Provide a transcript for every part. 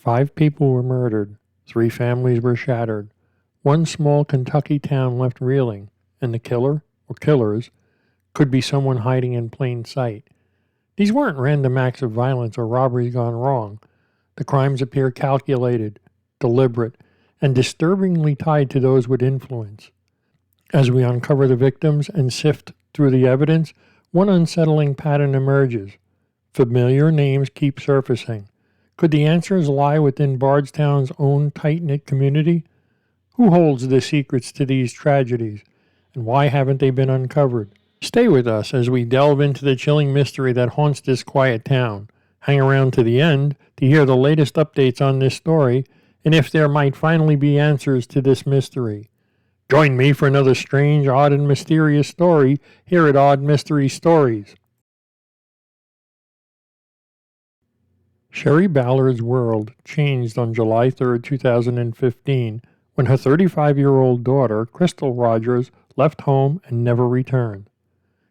5 people were murdered, 3 families were shattered, one small Kentucky town left reeling, and the killer, or killers, could be someone hiding in plain sight. These weren't random acts of violence or robberies gone wrong. The crimes appear calculated, deliberate, and disturbingly tied to those with influence. As we uncover the victims and sift through the evidence, one unsettling pattern emerges. Familiar names keep surfacing. Could the answers lie within Bardstown's own tight-knit community? Who holds the secrets to these tragedies, and why haven't they been uncovered? Stay with us as we delve into the chilling mystery that haunts this quiet town. Hang around to the end to hear the latest updates on this story, and if there might finally be answers to this mystery. Join me for another strange, odd, and mysterious story here at Odd Mystery Stories. Sherry Ballard's world changed on July 3, 2015, when her 35-year-old daughter, Crystal Rogers, left home and never returned.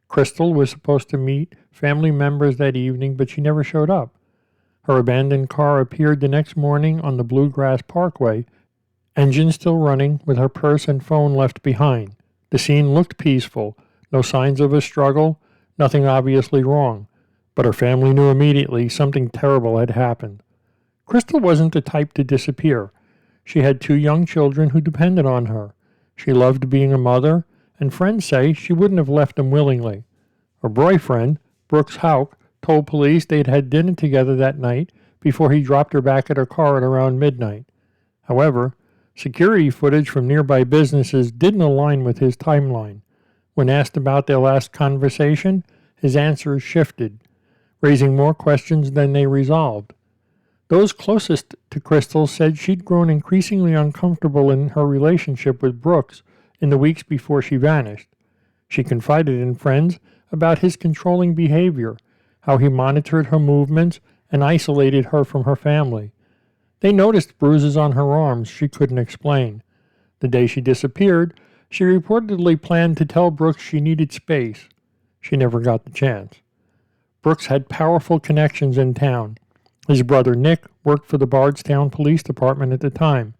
Crystal was supposed to meet family members that evening, but she never showed up. Her abandoned car appeared the next morning on the Bluegrass Parkway, engine still running, with her purse and phone left behind. The scene looked peaceful, no signs of a struggle, nothing obviously wrong, but her family knew immediately something terrible had happened. Crystal wasn't the type to disappear. She had 2 young children who depended on her. She loved being a mother, and friends say she wouldn't have left them willingly. Her boyfriend, Brooks Houck, told police they'd had dinner together that night before he dropped her back at her car at around midnight. However, security footage from nearby businesses didn't align with his timeline. When asked about their last conversation, his answers shifted, raising more questions than they resolved. Those closest to Crystal said she'd grown increasingly uncomfortable in her relationship with Brooks in the weeks before she vanished. She confided in friends about his controlling behavior, how he monitored her movements and isolated her from her family. They noticed bruises on her arms she couldn't explain. The day she disappeared, she reportedly planned to tell Brooks she needed space. She never got the chance. Brooks had powerful connections in town. His brother Nick worked for the Bardstown Police Department at the time.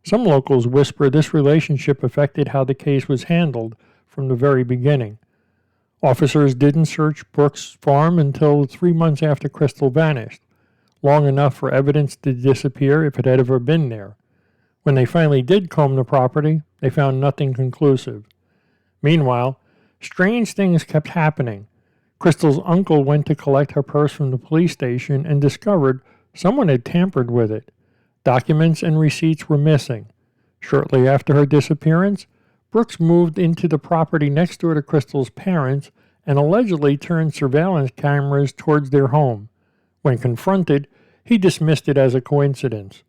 Some locals whisper this relationship affected how the case was handled from the very beginning. Officers didn't search Brooks' farm until 3 months after Crystal vanished, long enough for evidence to disappear if it had ever been there. When they finally did comb the property, they found nothing conclusive. Meanwhile, strange things kept happening. Crystal's uncle went to collect her purse from the police station and discovered someone had tampered with it. Documents and receipts were missing. Shortly after her disappearance, Brooks moved into the property next door to Crystal's parents and allegedly turned surveillance cameras towards their home. When confronted, he dismissed it as a coincidence.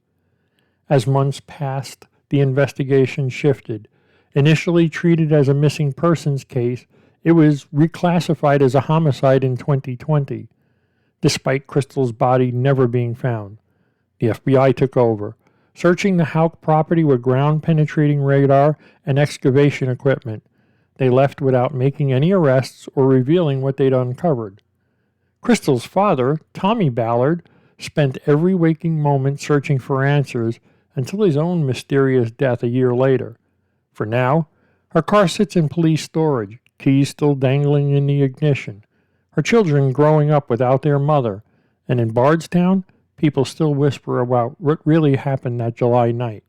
As months passed, the investigation shifted. Initially treated as a missing persons case, it was reclassified as a homicide in 2020, despite Crystal's body never being found. The FBI took over, searching the Houck property with ground-penetrating radar and excavation equipment. They left without making any arrests or revealing what they'd uncovered. Crystal's father, Tommy Ballard, spent every waking moment searching for answers until his own mysterious death a year later. For now, her car sits in police storage, keys still dangling in the ignition. Her children growing up without their mother, and in Bardstown, people still whisper about what really happened that July night.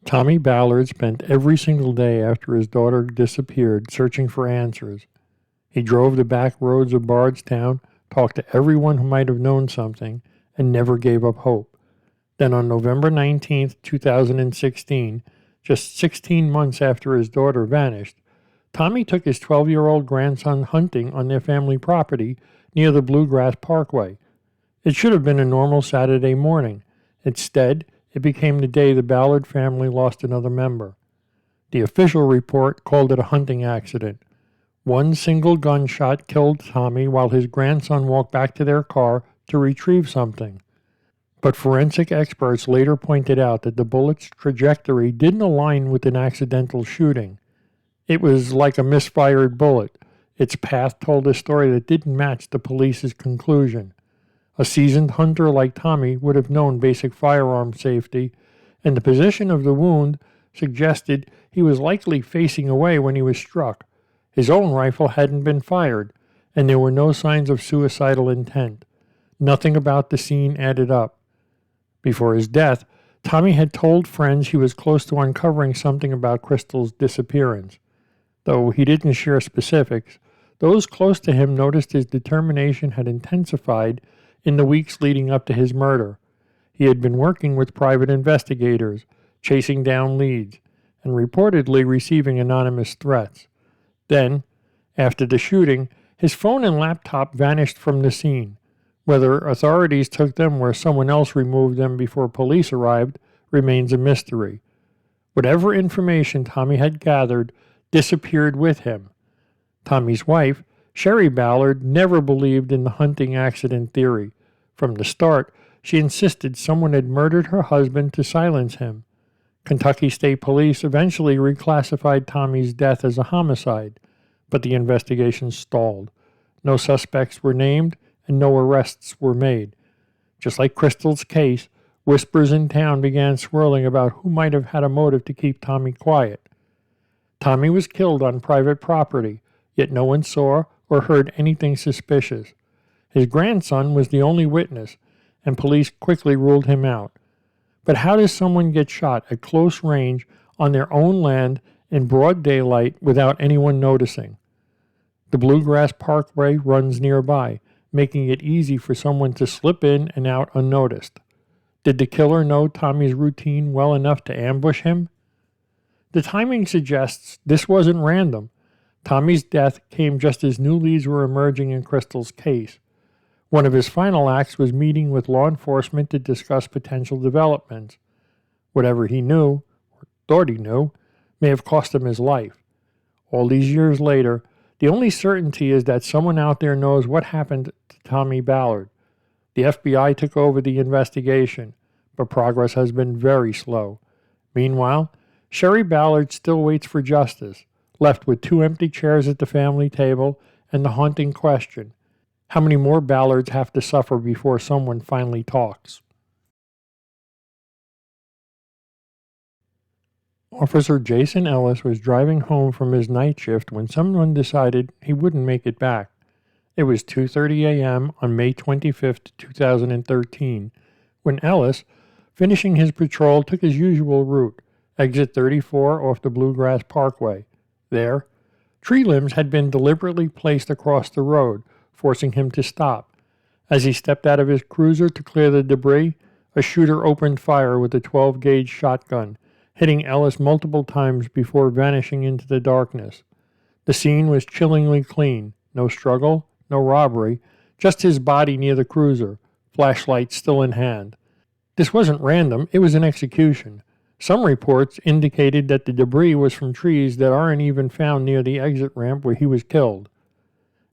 Tommy Ballard spent every single day after his daughter disappeared searching for answers. He drove the back roads of Bardstown, talked to everyone who might have known something, and never gave up hope. Then on November 19, 2016, just 16 months after his daughter vanished, Tommy took his 12-year-old grandson hunting on their family property near the Bluegrass Parkway. It should have been a normal Saturday morning. Instead, it became the day the Ballard family lost another member. The official report called it a hunting accident. One single gunshot killed Tommy while his grandson walked back to their car to retrieve something. But forensic experts later pointed out that the bullet's trajectory didn't align with an accidental shooting. It was like a misfired bullet. Its path told a story that didn't match the police's conclusion. A seasoned hunter like Tommy would have known basic firearm safety, and the position of the wound suggested he was likely facing away when he was struck. His own rifle hadn't been fired, and there were no signs of suicidal intent. Nothing about the scene added up. Before his death, Tommy had told friends he was close to uncovering something about Crystal's disappearance. Though he didn't share specifics, those close to him noticed his determination had intensified in the weeks leading up to his murder. He had been working with private investigators, chasing down leads, and reportedly receiving anonymous threats. Then, after the shooting, his phone and laptop vanished from the scene. Whether authorities took them or someone else removed them before police arrived remains a mystery. Whatever information Tommy had gathered disappeared with him. Tommy's wife, Sherry Ballard, never believed in the hunting accident theory. From the start, she insisted someone had murdered her husband to silence him. Kentucky State Police eventually reclassified Tommy's death as a homicide, but the investigation stalled. No suspects were named, and no arrests were made. Just like Crystal's case, whispers in town began swirling about who might have had a motive to keep Tommy quiet. Tommy was killed on private property, yet no one saw or heard anything suspicious. His grandson was the only witness, and police quickly ruled him out. But how does someone get shot at close range on their own land in broad daylight without anyone noticing? The Bluegrass Parkway runs nearby, making it easy for someone to slip in and out unnoticed. Did the killer know Tommy's routine well enough to ambush him? The timing suggests this wasn't random. Tommy's death came just as new leads were emerging in Crystal's case. One of his final acts was meeting with law enforcement to discuss potential developments. Whatever he knew, or thought he knew, may have cost him his life. All these years later, the only certainty is that someone out there knows what happened to Tommy Ballard. The FBI took over the investigation, but progress has been very slow. Meanwhile, Sherry Ballard still waits for justice, left with 2 empty chairs at the family table and the haunting question: how many more Ballards have to suffer before someone finally talks? Officer Jason Ellis was driving home from his night shift when someone decided he wouldn't make it back. It was 2:30 a.m. on May 25, 2013, when Ellis, finishing his patrol, took his usual route, exit 34 off the Bluegrass Parkway. There, tree limbs had been deliberately placed across the road, forcing him to stop. As he stepped out of his cruiser to clear the debris, a shooter opened fire with a 12-gauge shotgun, hitting Ellis multiple times before vanishing into the darkness. The scene was chillingly clean. No struggle, no robbery, just his body near the cruiser, flashlight still in hand. This wasn't random, it was an execution. Some reports indicated that the debris was from trees that aren't even found near the exit ramp where he was killed.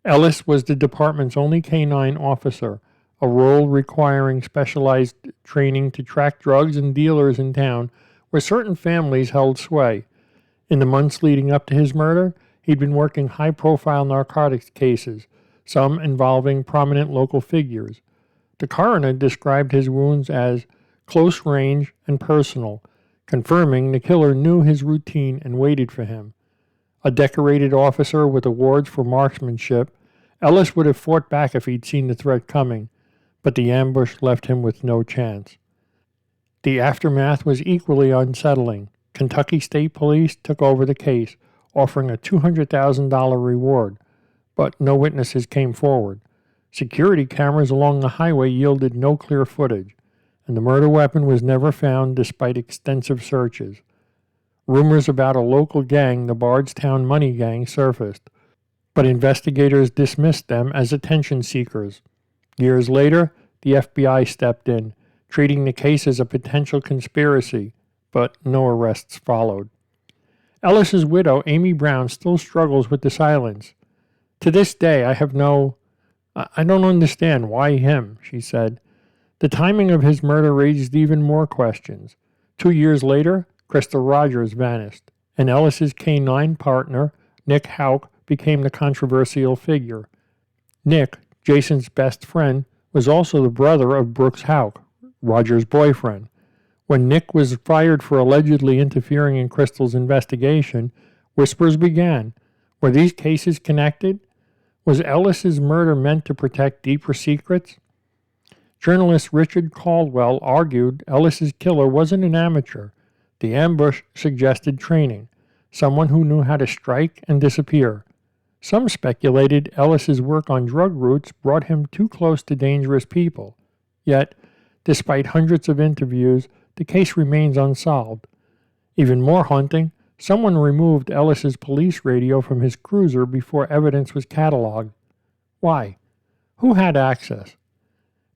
Ellis was the department's only K-9 officer, a role requiring specialized training to track drugs and dealers in town where certain families held sway. In the months leading up to his murder, he'd been working high-profile narcotics cases, some involving prominent local figures. The coroner described his wounds as close range and personal, confirming the killer knew his routine and waited for him. A decorated officer with awards for marksmanship, Ellis would have fought back if he'd seen the threat coming, but the ambush left him with no chance. The aftermath was equally unsettling. Kentucky State Police took over the case, offering a $200,000 reward, but no witnesses came forward. Security cameras along the highway yielded no clear footage, and the murder weapon was never found despite extensive searches. Rumors about a local gang, the Bardstown Money Gang, surfaced, but investigators dismissed them as attention seekers. Years later, the FBI stepped in, treating the case as a potential conspiracy, but no arrests followed. Ellis's widow, Amy Brown, still struggles with the silence. To this day, I don't understand why him, she said. The timing of his murder raised even more questions. 2 years later, Crystal Rogers vanished, and Ellis's K-9 partner, Nick Houck, became the controversial figure. Nick, Jason's best friend, was also the brother of Brooks Houck, Roger's boyfriend. When Nick was fired for allegedly interfering in Crystal's investigation, whispers began. Were these cases connected? Was Ellis's murder meant to protect deeper secrets? Journalist Richard Caldwell argued Ellis's killer wasn't an amateur. The ambush suggested training, someone who knew how to strike and disappear. Some speculated Ellis's work on drug routes brought him too close to dangerous people. Yet, despite hundreds of interviews, the case remains unsolved. Even more haunting, someone removed Ellis's police radio from his cruiser before evidence was cataloged. Why? Who had access?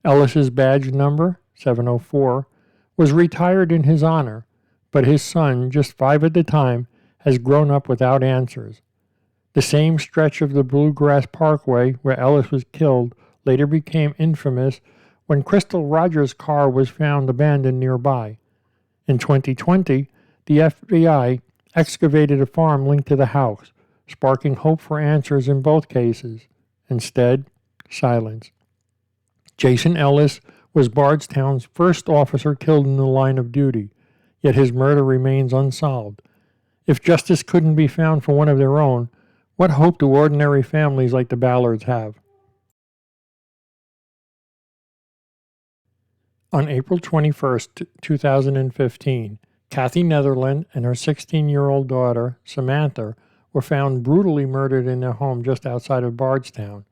Ellis's badge number, 704, was retired in his honor, but his son, just 5 at the time, has grown up without answers. The same stretch of the Bluegrass Parkway where Ellis was killed later became infamous when Crystal Rogers' car was found abandoned nearby. In 2020, the FBI excavated a farm linked to the house, sparking hope for answers in both cases. Instead, silence. Jason Ellis was Bardstown's first officer killed in the line of duty, yet his murder remains unsolved. If justice couldn't be found for one of their own, what hope do ordinary families like the Ballards have? On April 21, 2015, Kathy Netherland and her 16-year-old daughter, Samantha, were found brutally murdered in their home just outside of Bardstown.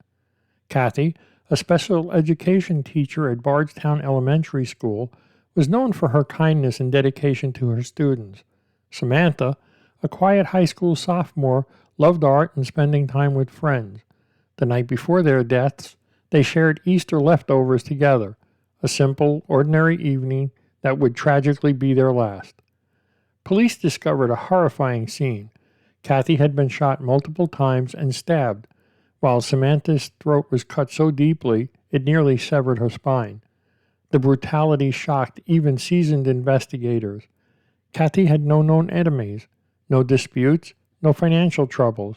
Kathy, a special education teacher at Bardstown Elementary School, was known for her kindness and dedication to her students. Samantha, a quiet high school sophomore, loved art and spending time with friends. The night before their deaths, they shared Easter leftovers together, a simple, ordinary evening that would tragically be their last. Police discovered a horrifying scene. Kathy had been shot multiple times and stabbed, while Samantha's throat was cut so deeply it nearly severed her spine. The brutality shocked even seasoned investigators. Kathy had no known enemies, no disputes, no financial troubles,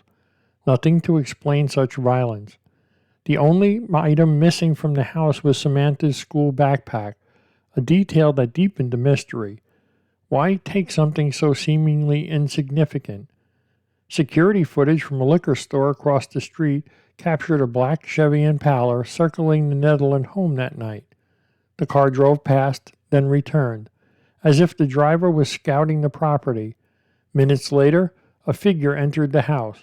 nothing to explain such violence. The only item missing from the house was Samantha's school backpack, a detail that deepened the mystery. Why take something so seemingly insignificant? Security footage from a liquor store across the street captured a black Chevy Impala circling the Netherland home that night. The car drove past, then returned, as if the driver was scouting the property. Minutes later, a figure entered the house.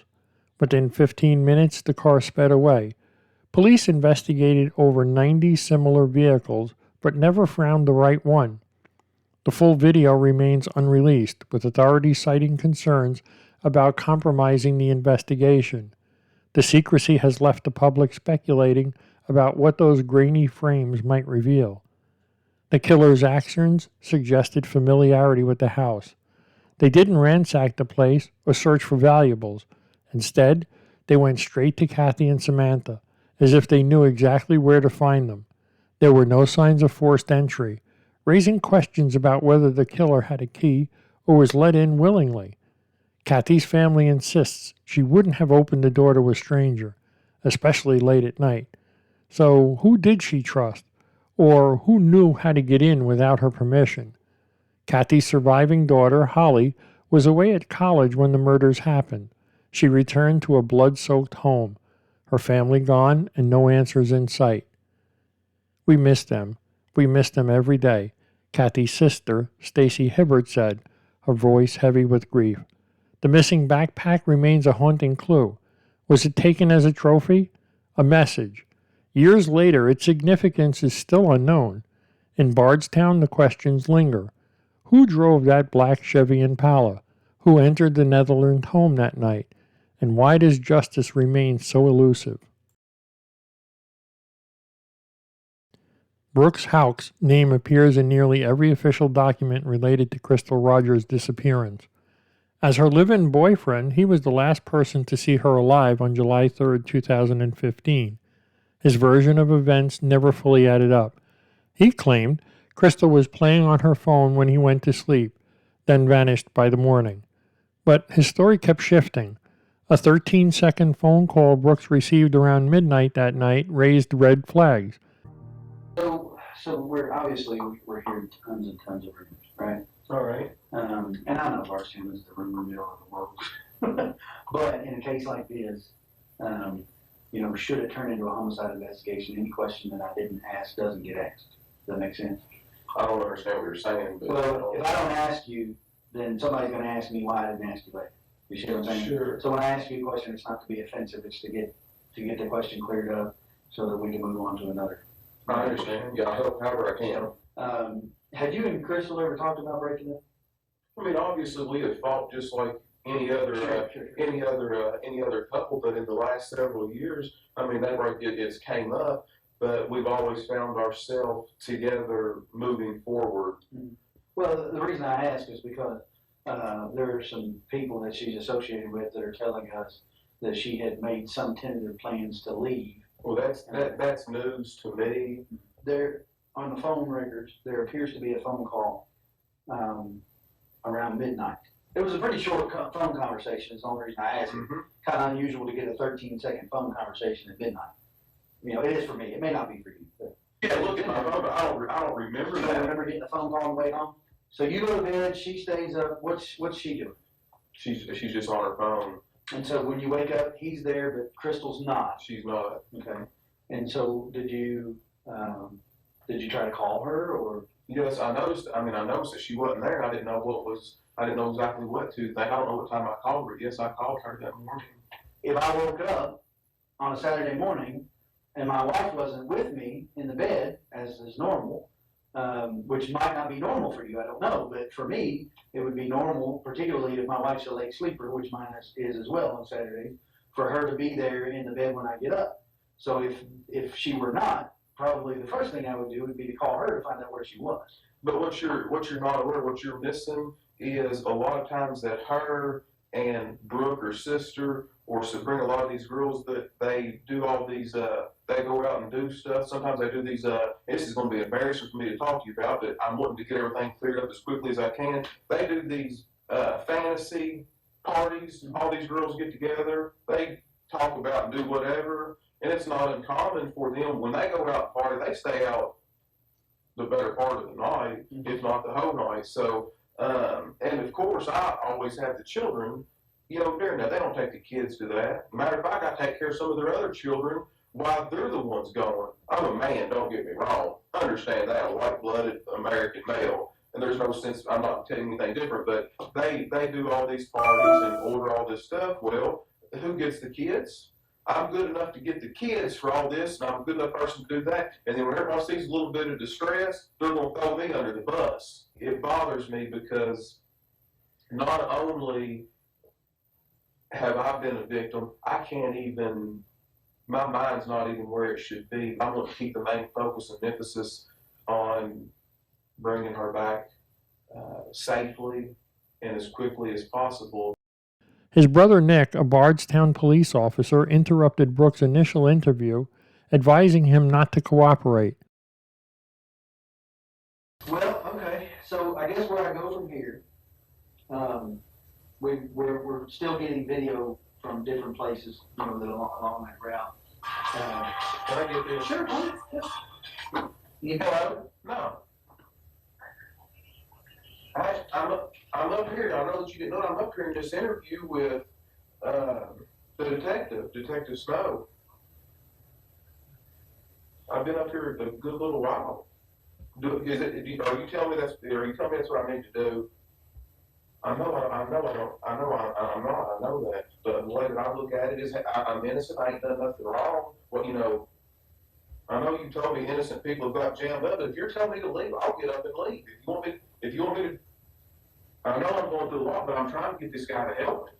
Within 15 minutes, the car sped away. Police investigated over 90 similar vehicles, but never found the right one. The full video remains unreleased, with authorities citing concerns about compromising the investigation. The secrecy has left the public speculating about what those grainy frames might reveal. The killer's actions suggested familiarity with the house. They didn't ransack the place or search for valuables. Instead, they went straight to Kathy and Samantha, as if they knew exactly where to find them. There were no signs of forced entry, raising questions about whether the killer had a key or was let in willingly. Kathy's family insists she wouldn't have opened the door to a stranger, especially late at night. So who did she trust? Or who knew how to get in without her permission? Kathy's surviving daughter, Holly, was away at college when the murders happened. She returned to a blood-soaked home, her family gone and no answers in sight. We miss them. We miss them every day, Kathy's sister, Stacy Hibbert, said, her voice heavy with grief. The missing backpack remains a haunting clue. Was it taken as a trophy? A message. Years later, its significance is still unknown. In Bardstown, the questions linger. Who drove that black Chevy Impala? Who entered the Netherland home that night? And why does justice remain so elusive? Brooks Houck's name appears in nearly every official document related to Crystal Rogers' disappearance. As her live-in boyfriend, he was the last person to see her alive on July 3, 2015. His version of events never fully added up. He claimed Crystal was playing on her phone when he went to sleep, then vanished by the morning. But his story kept shifting. A 13-second phone call Brooks received around midnight that night raised red flags. So we're hearing tons and tons of rumors, right? All right. And I know Bardstown is the rumor mill of the world, but in a case like this, should it turn into a homicide investigation, any question that I didn't ask doesn't get asked. Does that make sense? I don't understand what you're saying, but. Well, if I don't ask you, then somebody's gonna ask me why I didn't ask you later. You see what I'm saying? Sure. So when I ask you a question, it's not to be offensive, it's to get the question cleared up so that we can move on to another. I understand. Yeah, I help however I can. Had you and Crystal ever talked about breaking up? I mean, obviously, we have fought just like any other any other couple, but in the last several years, I mean, it's came up, but we've always found ourselves together moving forward. Well, the reason I ask is because there are some people that she's associated with that are telling us that she had made some tentative plans to leave. Well, that's news to me. There, on the phone records, there appears to be a phone call around midnight. It was a pretty short phone conversation. Is the only reason I asked. Mm-hmm. Kind of unusual to get a 13-second phone conversation at midnight. It is for me. It may not be for you. But yeah, look at my phone, but I don't remember you that. don't remember getting a phone call and wait on? So you go to bed, she stays up. What's she doing? She's just on her phone. And so when you wake up, he's there, but Crystal's not. She's not. Okay. And so did you try to call her or? Yes, I noticed that she wasn't there. I didn't know exactly what to think. I don't know what time I called her. Yes, I called her that morning. If I woke up on a Saturday morning and my wife wasn't with me in the bed, as is normal, which might not be normal for you, I don't know, but for me, it would be normal, particularly if my wife's a late sleeper, which mine is as well on Saturdays, for her to be there in the bed when I get up. So if she were not, probably the first thing I would do would be to call her to find out where she was. But what you're not aware, what you're missing is a lot of times that her and Brooke, her sister, or Sabrina, a lot of these girls that they do all these, they go out and do stuff. Sometimes they do these, this is going to be embarrassing for me to talk to you about, but I'm wanting to get everything cleared up as quickly as I can. They do these fantasy parties. All these girls get together. They talk about and do whatever. And it's not uncommon for them, when they go out and party, they stay out the better part of the night, if not the whole night. So, and of course, I always have the children, there. Now, they don't take the kids to that. Matter of fact, I take care of some of their other children while they're the ones going. I'm a man, don't get me wrong. Understand that, a white-blooded American male. And there's no sense, I'm not telling anything different, but they do all these parties and order all this stuff. Well, who gets the kids? I'm good enough to get the kids for all this, and I'm a good enough person to do that. And then when everybody sees a little bit of distress, they're going to throw me under the bus. It bothers me because not only have I been a victim, I can't even, my mind's not even where it should be. I want to keep the main focus and emphasis on bringing her back safely and as quickly as possible. His brother Nick, a Bardstown police officer, interrupted Brooks' initial interview, advising him not to cooperate. Well, okay, so I guess where I go from here, we're still getting video from different places, that along that route. Can I get this? Sure, please. You Hello? No. I'm up here. I know that you didn't know. I'm up here in this interview with the Detective Snow. I've been up here a good little while. Are you telling me that's what I need to do? I'm not. I know that. But the way that I look at it is, I'm innocent. I ain't done nothing wrong. Well, I know you told me innocent people have got jammed up, but if you're telling me to leave, I'll get up and leave. If you want me to, I know I'm going through a lot, but I'm trying to get this guy to help me.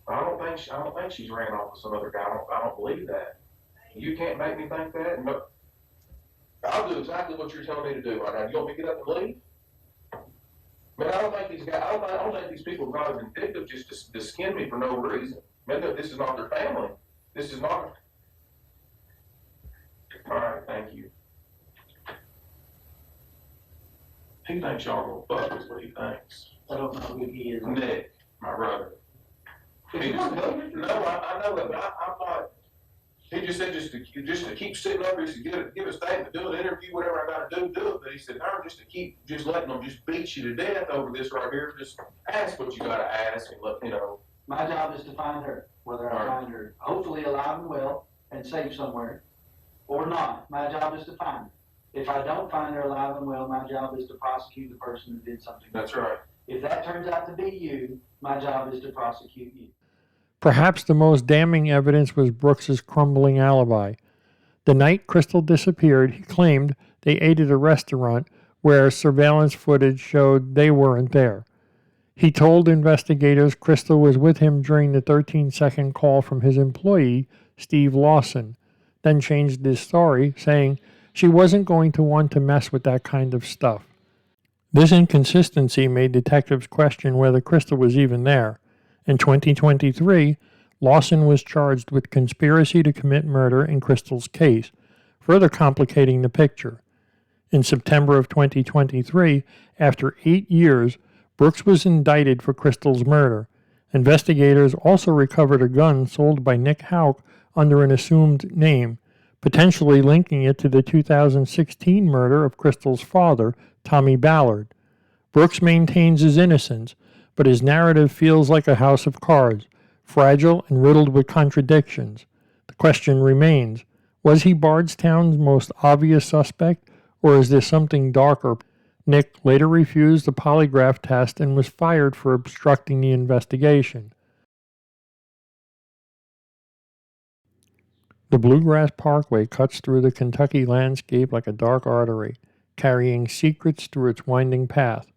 I don't think she's ran off with some other guy. I don't believe that. You can't make me think that. No, I'll do exactly what you're telling me to do right now. You want me to get up and leave? Man, I don't think these guys. I don't think these people are not vindictive just to skin me for no reason. Man, this is not their family. This is not. All right, thank you. He thinks y'all gonna fuck is what he thinks. I don't know who he is. Nick, my brother. If He you just, want to go, you're free. no, I know that, but I'm not, he just said just to keep sitting up here, to give a statement, do an interview, whatever I gotta do, but he said, no, just to keep, just letting them just beat you to death over this right here, just ask what you gotta ask and let, My job is to find her, whether I find her hopefully alive and well and safe somewhere or not. My job is to find her. If I don't find her alive and well, my job is to prosecute the person who did something. That's right. If that turns out to be you, my job is to prosecute you. Perhaps the most damning evidence was Brooks's crumbling alibi. The night Crystal disappeared, he claimed they ate at a restaurant where surveillance footage showed they weren't there. He told investigators Crystal was with him during the 13-second call from his employee, Steve Lawson, then changed his story, saying she wasn't going to want to mess with that kind of stuff. This inconsistency made detectives question whether Crystal was even there. In 2023, Lawson was charged with conspiracy to commit murder in Crystal's case, further complicating the picture. In September of 2023, after 8 years, Brooks was indicted for Crystal's murder. Investigators also recovered a gun sold by Nick Houck under an assumed name, potentially linking it to the 2016 murder of Crystal's father, Tommy Ballard. Brooks maintains his innocence, but his narrative feels like a house of cards, fragile and riddled with contradictions. The question remains, was he Bardstown's most obvious suspect, or is there something darker? Nick later refused the polygraph test and was fired for obstructing the investigation. The Bluegrass Parkway cuts through the Kentucky landscape like a dark artery, carrying secrets through its winding path.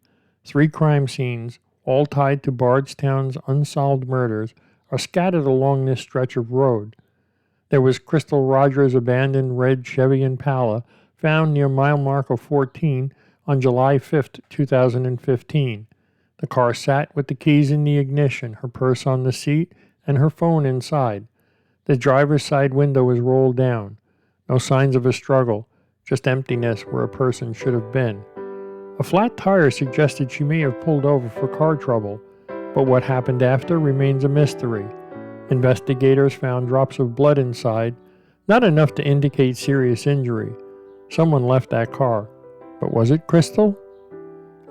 3 crime scenes, all tied to Bardstown's unsolved murders, are scattered along this stretch of road. There was Crystal Rogers' abandoned red Chevy Impala found near mile marker 14 on July 5, 2015. The car sat with the keys in the ignition, her purse on the seat, and her phone inside. The driver's side window was rolled down. No signs of a struggle, just emptiness where a person should have been. A flat tire suggested she may have pulled over for car trouble, but what happened after remains a mystery. Investigators found drops of blood inside, not enough to indicate serious injury. Someone left that car. But was it Crystal?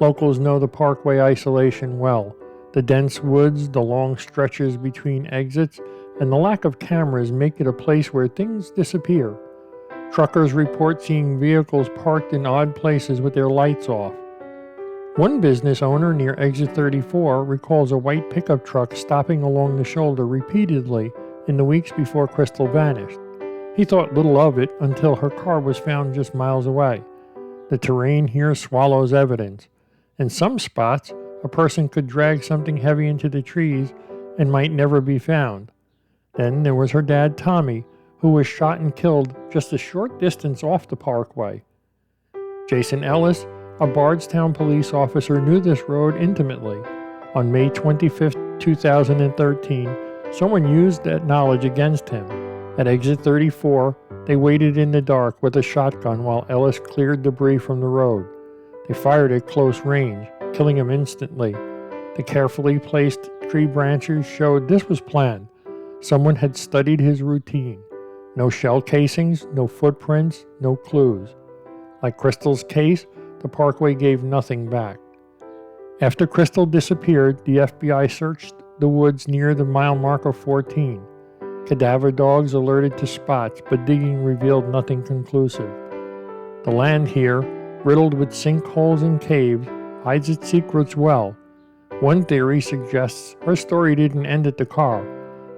Locals know the Parkway isolation well. The dense woods, the long stretches between exits, and the lack of cameras make it a place where things disappear. Truckers report seeing vehicles parked in odd places with their lights off. One business owner near exit 34 recalls a white pickup truck stopping along the shoulder repeatedly in the weeks before Crystal vanished. He thought little of it until her car was found just miles away. The terrain here swallows evidence. In some spots, a person could drag something heavy into the trees and might never be found. Then there was her dad, Tommy, who was shot and killed just a short distance off the Parkway. Jason Ellis, a Bardstown police officer, knew this road intimately. On May 25, 2013, someone used that knowledge against him. At exit 34, they waited in the dark with a shotgun while Ellis cleared debris from the road. They fired at close range, killing him instantly. The carefully placed tree branches showed this was planned. Someone had studied his routine. No shell casings, no footprints, no clues. Like Crystal's case, the Parkway gave nothing back. After Crystal disappeared, the FBI searched the woods near the mile marker 14. Cadaver dogs alerted to spots, but digging revealed nothing conclusive. The land here, riddled with sinkholes and caves, hides its secrets well. One theory suggests her story didn't end at the car.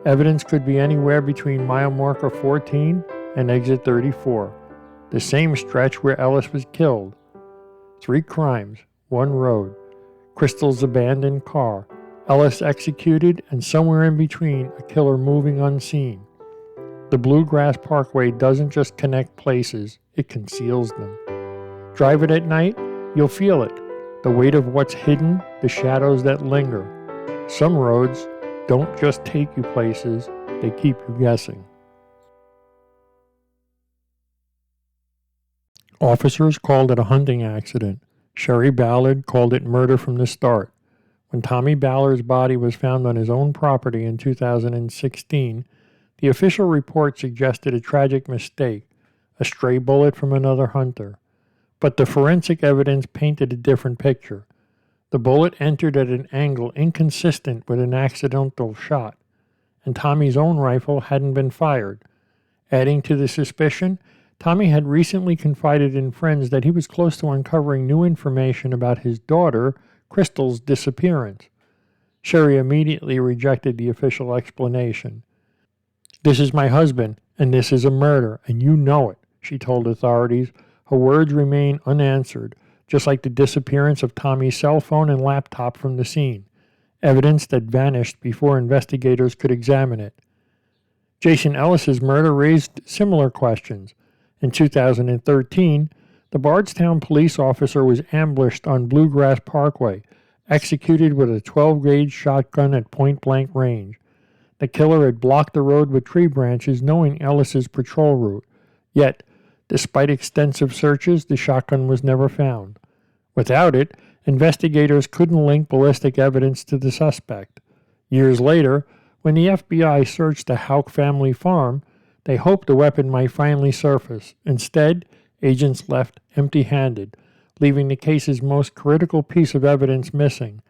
Evidence could be anywhere between mile marker 14 and exit 34, the same stretch where Ellis was killed. 3 crimes, 1 road. Crystal's abandoned car, Ellis executed, and somewhere in between, a killer moving unseen. The Bluegrass Parkway doesn't just connect places, it conceals them. Drive it at night, you'll feel it. The weight of what's hidden, the shadows that linger. Some roads don't just take you places, they keep you guessing. Officers called it a hunting accident. Sherry Ballard called it murder from the start. When Tommy Ballard's body was found on his own property in 2016, the official report suggested a tragic mistake, a stray bullet from another hunter. But the forensic evidence painted a different picture. The bullet entered at an angle inconsistent with an accidental shot, and Tommy's own rifle hadn't been fired. Adding to the suspicion, Tommy had recently confided in friends that he was close to uncovering new information about his daughter, Crystal's disappearance. Sherry immediately rejected the official explanation. "This is my husband, and this is a murder, and you know it," she told authorities. Her words remain unanswered, just like the disappearance of Tommy's cell phone and laptop from the scene, evidence that vanished before investigators could examine it. Jason Ellis's murder raised similar questions. In 2013, the Bardstown police officer was ambushed on Bluegrass Parkway, executed with a 12-gauge shotgun at point-blank range. The killer had blocked the road with tree branches, knowing Ellis's patrol route. Yet, despite extensive searches, the shotgun was never found. Without it, investigators couldn't link ballistic evidence to the suspect. Years later, when the FBI searched the Houck family farm, they hoped the weapon might finally surface. Instead, agents left empty-handed, leaving the case's most critical piece of evidence missing,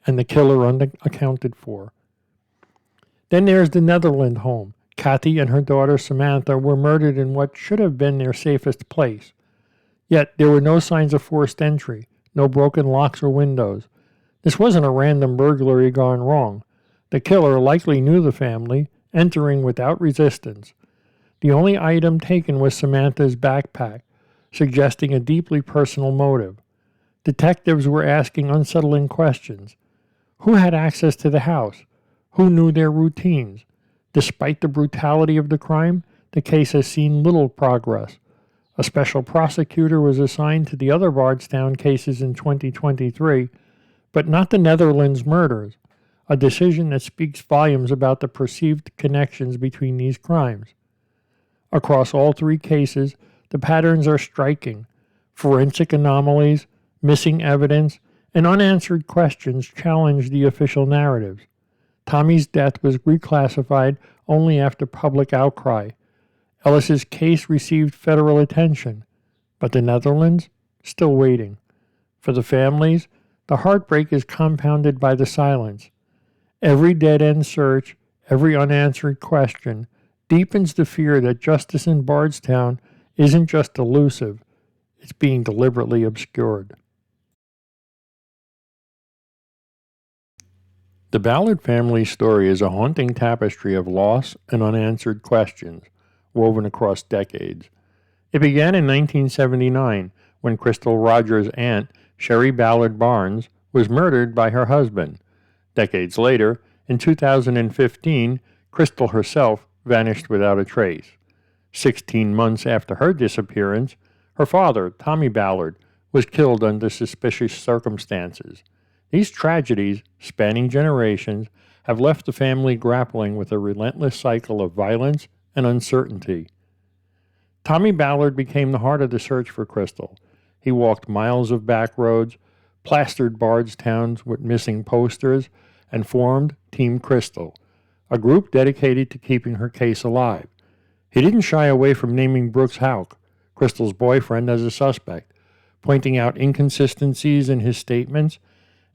and the killer unaccounted for. Then there's the Netherland home. Kathy and her daughter Samantha were murdered in what should have been their safest place. Yet there were no signs of forced entry, no broken locks or windows. This wasn't a random burglary gone wrong. The killer likely knew the family, entering without resistance. The only item taken was Samantha's backpack, suggesting a deeply personal motive. Detectives were asking unsettling questions. Who had access to the house? Who knew their routines? Despite the brutality of the crime, the case has seen little progress. A special prosecutor was assigned to the other Bardstown cases in 2023, but not the Netherlands murders, a decision that speaks volumes about the perceived connections between these crimes. Across all three cases, the patterns are striking. Forensic anomalies, missing evidence, and unanswered questions challenge the official narratives. Tommy's death was reclassified only after public outcry. Ellis's case received federal attention, but the Netherlands, still waiting. For the families, the heartbreak is compounded by the silence. Every dead-end search, every unanswered question, deepens the fear that justice in Bardstown isn't just elusive, it's being deliberately obscured. The Ballard family story is a haunting tapestry of loss and unanswered questions, woven across decades. It began in 1979 when Crystal Rogers' aunt, Sherry Ballard Barnes, was murdered by her husband. Decades later, in 2015, Crystal herself vanished without a trace. 16 months after her disappearance, her father, Tommy Ballard, was killed under suspicious circumstances. These tragedies, spanning generations, have left the family grappling with a relentless cycle of violence and uncertainty. Tommy Ballard became the heart of the search for Crystal. He walked miles of back roads, plastered Bardstown with missing posters, and formed Team Crystal, a group dedicated to keeping her case alive. He didn't shy away from naming Brooks Houck, Crystal's boyfriend, as a suspect, pointing out inconsistencies in his statements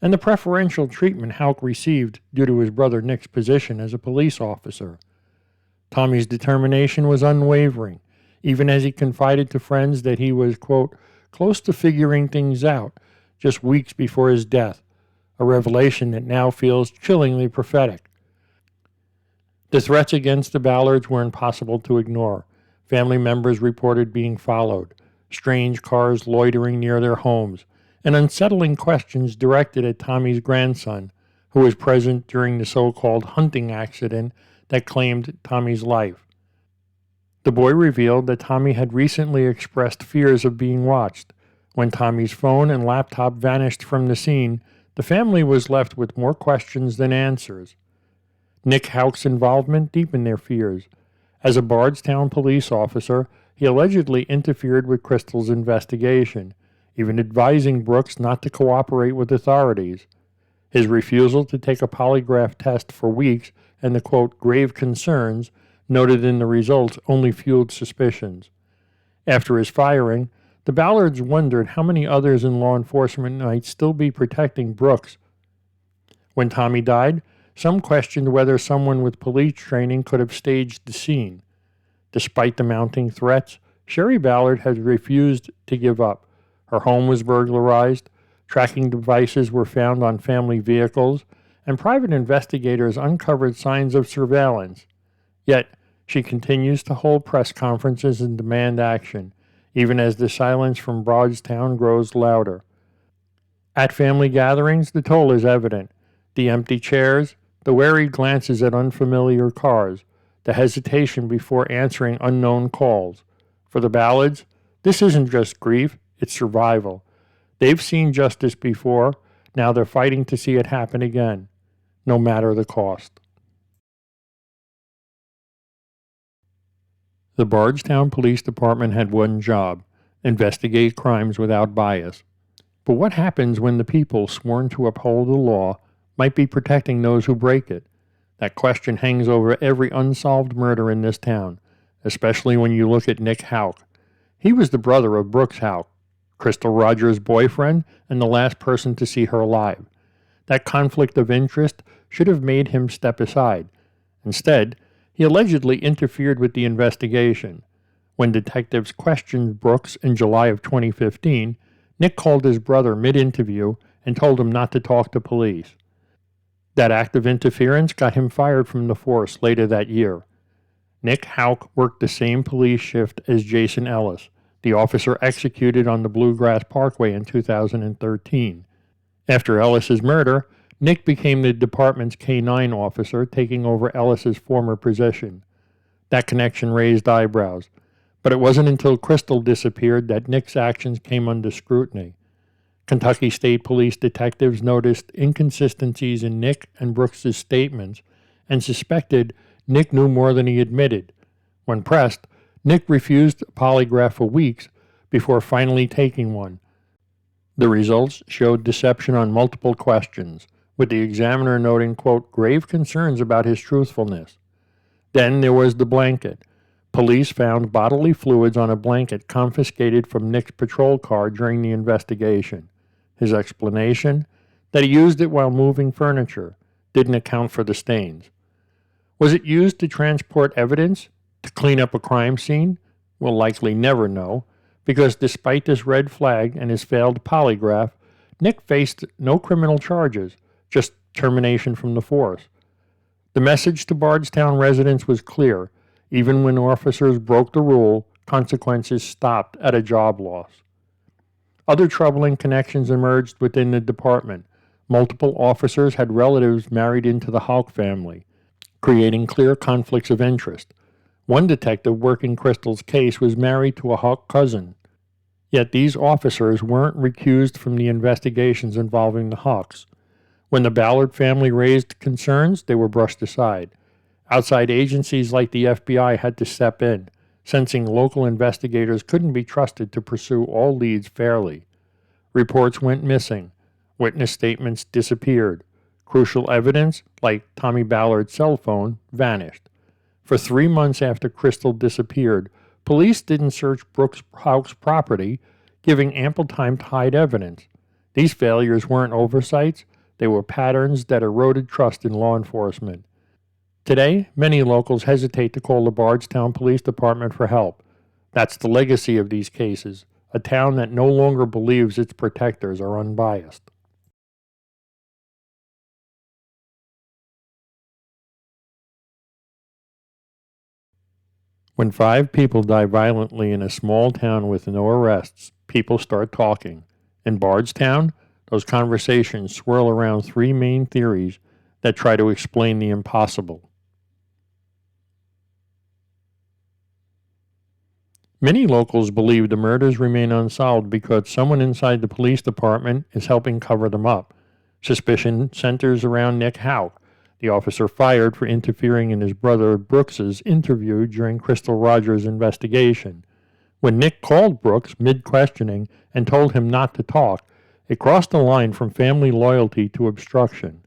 and the preferential treatment Houck received due to his brother Nick's position as a police officer. Tommy's determination was unwavering, even as he confided to friends that he was, quote, close to figuring things out just weeks before his death, a revelation that now feels chillingly prophetic. The threats against the Ballards were impossible to ignore. Family members reported being followed, strange cars loitering near their homes, and unsettling questions directed at Tommy's grandson, who was present during the so-called hunting accident that claimed Tommy's life. The boy revealed that Tommy had recently expressed fears of being watched. When Tommy's phone and laptop vanished from the scene, the family was left with more questions than answers. Nick Houck's involvement deepened their fears. As a Bardstown police officer, he allegedly interfered with Crystal's investigation, even advising Brooks not to cooperate with authorities. His refusal to take a polygraph test for weeks and the, quote, grave concerns noted in the results only fueled suspicions. After his firing, the Ballards wondered how many others in law enforcement might still be protecting Brooks. When Tommy died, some questioned whether someone with police training could have staged the scene. Despite the mounting threats, Sherry Ballard had refused to give up. Her home was burglarized, tracking devices were found on family vehicles, and private investigators uncovered signs of surveillance. Yet, she continues to hold press conferences and demand action, even as the silence from Bardstown grows louder. At family gatherings, the toll is evident. The empty chairs, the wary glances at unfamiliar cars, the hesitation before answering unknown calls. For the Ballards, this isn't just grief, it's survival. They've seen justice before, now they're fighting to see it happen again, no matter the cost. The Bardstown Police Department had one job: investigate crimes without bias. But what happens when the people sworn to uphold the law might be protecting those who break it? That question hangs over every unsolved murder in this town, especially when you look at Nick Houck. He was the brother of Brooks Houck, Crystal Rogers' boyfriend, and the last person to see her alive. That conflict of interest should have made him step aside. Instead, he allegedly interfered with the investigation. When detectives questioned Brooks in July of 2015, Nick called his brother mid-interview and told him not to talk to police. That act of interference got him fired from the force later that year. Nick Houck worked the same police shift as Jason Ellis, the officer executed on the Bluegrass Parkway in 2013. After Ellis's murder, Nick became the department's K-9 officer, taking over Ellis's former position. That connection raised eyebrows, but it wasn't until Crystal disappeared that Nick's actions came under scrutiny. Kentucky State Police detectives noticed inconsistencies in Nick and Brooks's statements and suspected Nick knew more than he admitted. When pressed, Nick refused a polygraph for weeks before finally taking one. The results showed deception on multiple questions, with the examiner noting, quote, grave concerns about his truthfulness. Then there was the blanket. Police found bodily fluids on a blanket confiscated from Nick's patrol car during the investigation. His explanation? That he used it while moving furniture, didn't account for the stains. Was it used to transport evidence? To clean up a crime scene? We'll likely never know, because despite this red flag and his failed polygraph, Nick faced no criminal charges, just termination from the force. The message to Bardstown residents was clear. Even when officers broke the rule, consequences stopped at a job loss. Other troubling connections emerged within the department. Multiple officers had relatives married into the Houck family, creating clear conflicts of interest. One detective working Crystal's case was married to a Houck cousin. Yet these officers weren't recused from the investigations involving the Houcks. When the Ballard family raised concerns, they were brushed aside. Outside agencies like the FBI had to step in, sensing local investigators couldn't be trusted to pursue all leads fairly. Reports went missing. Witness statements disappeared. Crucial evidence, like Tommy Ballard's cell phone, vanished. For 3 months after Crystal disappeared, police didn't search Brooks Houck's property, giving ample time to hide evidence. These failures weren't oversights, they were patterns that eroded trust in law enforcement. Today, many locals hesitate to call the Bardstown Police Department for help. That's the legacy of these cases, a town that no longer believes its protectors are unbiased. When 5 people die violently in a small town with no arrests, people start talking. In Bardstown, those conversations swirl around 3 main theories that try to explain the impossible. Many locals believe the murders remain unsolved because someone inside the police department is helping cover them up. Suspicion centers around Nick Houck, the officer fired for interfering in his brother Brooks's interview during Crystal Rogers' investigation. When Nick called Brooks mid-questioning and told him not to talk, It crossed the line from family loyalty to obstruction.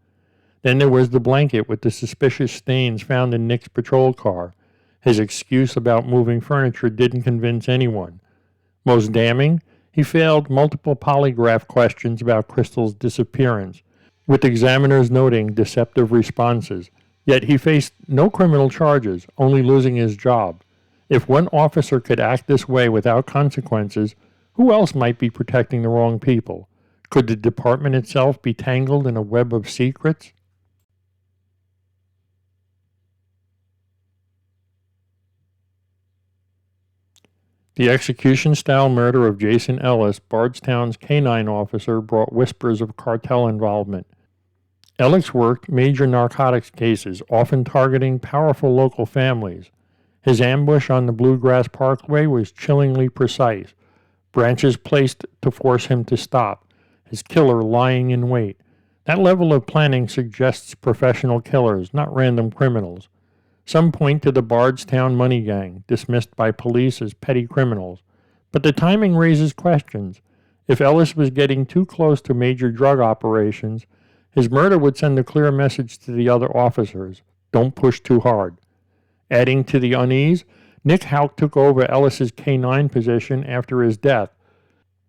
Then there was the blanket with the suspicious stains found in Nick's patrol car. His excuse about moving furniture didn't convince anyone. Most damning, he failed multiple polygraph questions about Crystal's disappearance, with examiners noting deceptive responses. Yet he faced no criminal charges, only losing his job. If one officer could act this way without consequences, who else might be protecting the wrong people? Could the department itself be tangled in a web of secrets? The execution-style murder of Jason Ellis, Bardstown's canine officer, brought whispers of cartel involvement. Ellis worked major narcotics cases, often targeting powerful local families. His ambush on the Bluegrass Parkway was chillingly precise. Branches placed to force him to stop. His killer lying in wait. That level of planning suggests professional killers, not random criminals. Some point to the Bardstown money gang, dismissed by police as petty criminals. But the timing raises questions. If Ellis was getting too close to major drug operations, his murder would send a clear message to the other officers. Don't push too hard. Adding to the unease, Nick Houck took over Ellis's K-9 position after his death,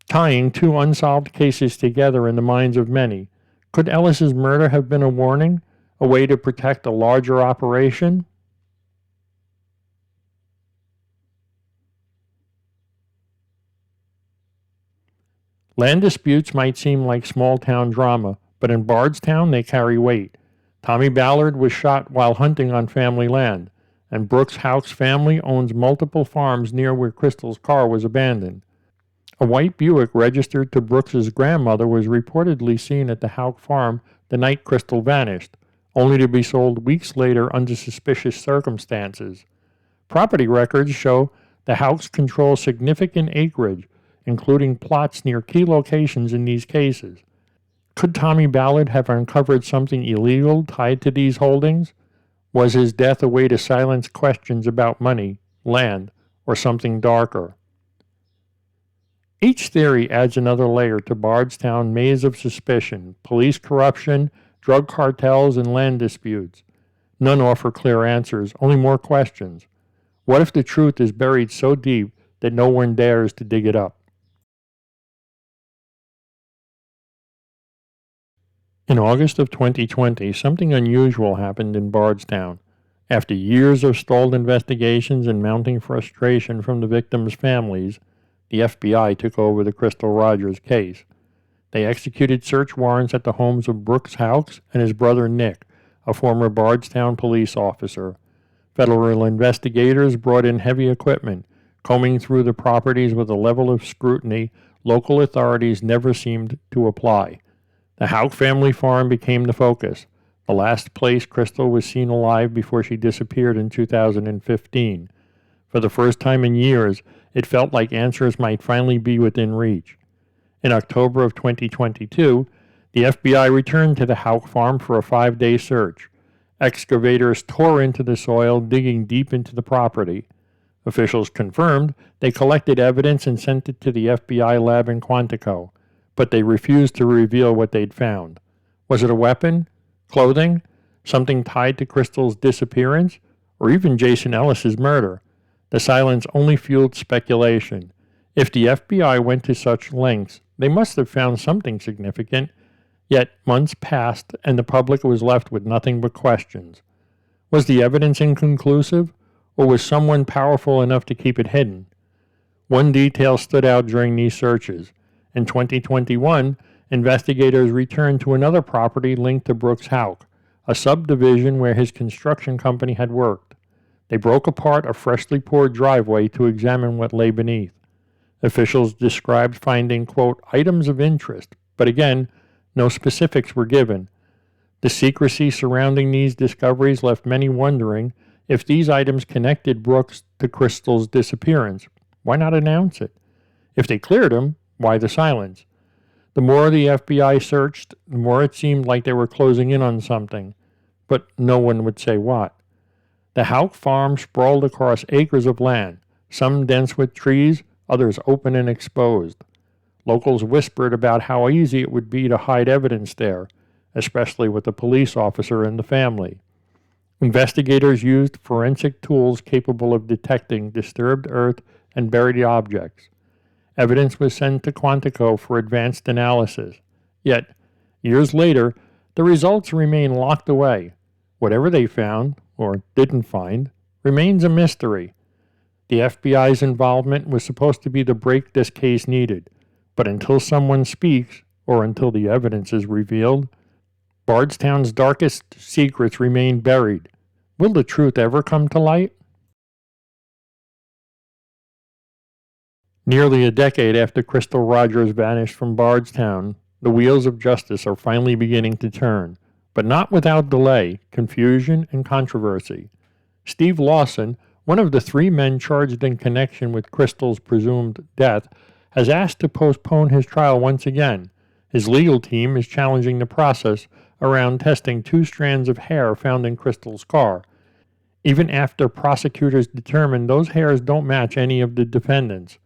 tying two unsolved cases together in the minds of many. Could Ellis's murder have been a warning, a way to protect a larger operation? Land disputes might seem like small-town drama, but in Bardstown they carry weight. Tommy Ballard was shot while hunting on family land, and Brooks Houck's family owns multiple farms near where Crystal's car was abandoned. A white Buick registered to Brooks's grandmother was reportedly seen at the Houck farm the night Crystal vanished, only to be sold weeks later under suspicious circumstances. Property records show the Houcks control significant acreage, including plots near key locations in these cases. Could Tommy Ballard have uncovered something illegal tied to these holdings? Was his death a way to silence questions about money, land, or something darker? Each theory adds another layer to Bardstown maze of suspicion: police corruption, drug cartels, and land disputes. None offer clear answers, only more questions. What if the truth is buried so deep that no one dares to dig it up? In August of 2020, something unusual happened in Bardstown. After years of stalled investigations and mounting frustration from the victims' families, the FBI took over the Crystal Rogers case. They executed search warrants at the homes of Brooks Houck and his brother Nick, a former Bardstown police officer. Federal investigators brought in heavy equipment, combing through the properties with a level of scrutiny local authorities never seemed to apply. The Houck family farm became the focus, the last place Crystal was seen alive before she disappeared in 2015. For the first time in years, it felt like answers might finally be within reach. In October of 2022, the FBI returned to the Houck farm for a 5-day search. Excavators tore into the soil, digging deep into the property. Officials confirmed they collected evidence and sent it to the FBI lab in Quantico, but they refused to reveal what they'd found. Was it a weapon? Clothing? Something tied to Crystal's disappearance? Or even Jason Ellis's murder? The silence only fueled speculation. If the FBI went to such lengths, they must have found something significant. Yet months passed, and the public was left with nothing but questions. Was the evidence inconclusive, or was someone powerful enough to keep it hidden? One detail stood out during these searches. In 2021, investigators returned to another property linked to Brooks Houck, a subdivision where his construction company had worked. They broke apart a freshly poured driveway to examine what lay beneath. Officials described finding, quote, items of interest, but again, no specifics were given. The secrecy surrounding these discoveries left many wondering if these items connected Brooks to Crystal's disappearance. Why not announce it? If they cleared him, why the silence? The more the FBI searched, the more it seemed like they were closing in on something, but no one would say what. The Houck farm sprawled across acres of land, some dense with trees, others open and exposed. Locals whispered about how easy it would be to hide evidence there, especially with a police officer in the family. Investigators used forensic tools capable of detecting disturbed earth and buried objects. Evidence was sent to Quantico for advanced analysis. Yet, years later, the results remain locked away. Whatever they found, or didn't find, remains a mystery. The FBI's involvement was supposed to be the break this case needed, but until someone speaks, or until the evidence is revealed, Bardstown's darkest secrets remain buried. Will the truth ever come to light? Nearly a decade after Crystal Rogers vanished from Bardstown, the wheels of justice are finally beginning to turn, but not without delay, confusion, and controversy. Steve Lawson, one of the 3 men charged in connection with Crystal's presumed death, has asked to postpone his trial once again. His legal team is challenging the process around testing 2 strands of hair found in Crystal's car, even after prosecutors determined those hairs don't match any of the defendants.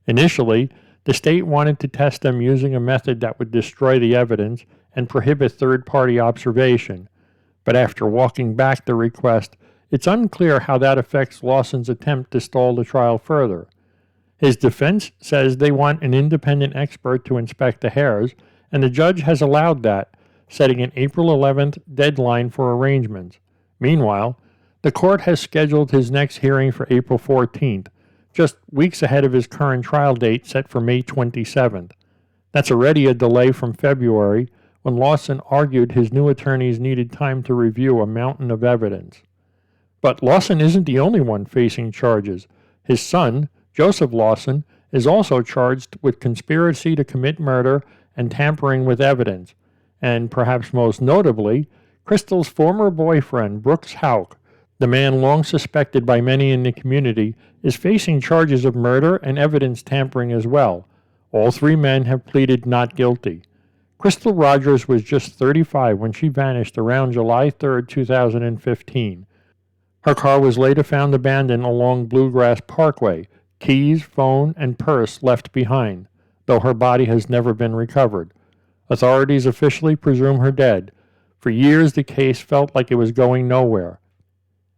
Initially, the state wanted to test them using a method that would destroy the evidence and prohibit third-party observation, but after walking back the request, it's unclear how that affects Lawson's attempt to stall the trial further. His defense says they want an independent expert to inspect the hairs, and the judge has allowed that, setting an April 11th deadline for arrangements. Meanwhile, the court has scheduled his next hearing for April 14th, just weeks ahead of his current trial date set for May 27th. That's already a delay from February, when Lawson argued his new attorneys needed time to review a mountain of evidence. But Lawson isn't the only one facing charges. His son, Joseph Lawson, is also charged with conspiracy to commit murder and tampering with evidence, and perhaps most notably, Crystal's former boyfriend, Brooks Houck, the man long suspected by many in the community, is facing charges of murder and evidence tampering as well. All 3 men have pleaded not guilty. Crystal Rogers was just 35 when she vanished around July 3, 2015. Her car was later found abandoned along Bluegrass Parkway, keys, phone, and purse left behind, though her body has never been recovered. Authorities officially presume her dead. For years the case felt like it was going nowhere.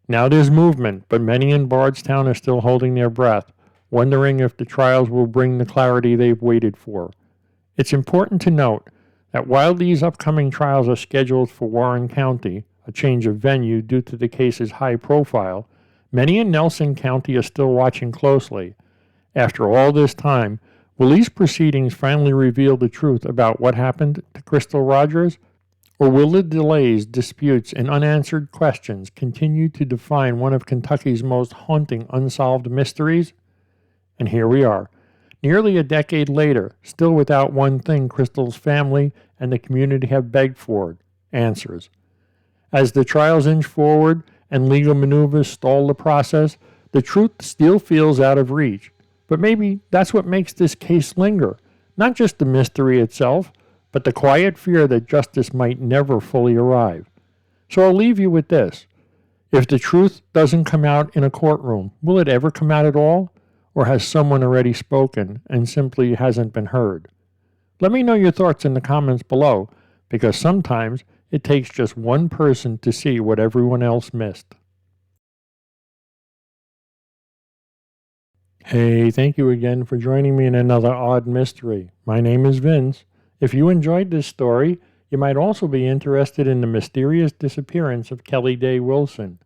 Now there's movement, but many in Bardstown are still holding their breath, wondering if the trials will bring the clarity they've waited for. It's important to note that while these upcoming trials are scheduled for Warren County, a change of venue due to the case's high profile, many in Nelson County are still watching closely. After all this time, will these proceedings finally reveal the truth about what happened to Crystal Rogers? Or will the delays, disputes, and unanswered questions continue to define one of Kentucky's most haunting unsolved mysteries? And here we are, nearly a decade later, still without one thing Crystal's family and the community have begged for: answers. As the trials inch forward and legal maneuvers stall the process, the truth still feels out of reach. But maybe that's what makes this case linger, not just the mystery itself, but the quiet fear that justice might never fully arrive. So I'll leave you with this. If the truth doesn't come out in a courtroom, will it ever come out at all? Or has someone already spoken and simply hasn't been heard? Let me know your thoughts in the comments below, because sometimes it takes just one person to see what everyone else missed. Hey, thank you again for joining me in another odd mystery. My name is Vince. If you enjoyed this story, you might also be interested in the mysterious disappearance of Kelly Day Wilson.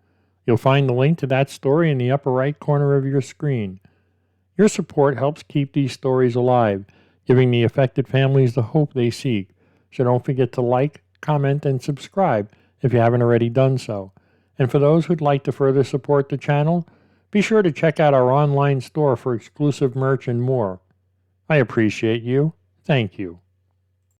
You'll find the link to that story in the upper right corner of your screen. Your support helps keep these stories alive, giving the affected families the hope they seek. So don't forget to like, comment, and subscribe if you haven't already done so. And for those who'd like to further support the channel, be sure to check out our online store for exclusive merch and more. I appreciate you. Thank you.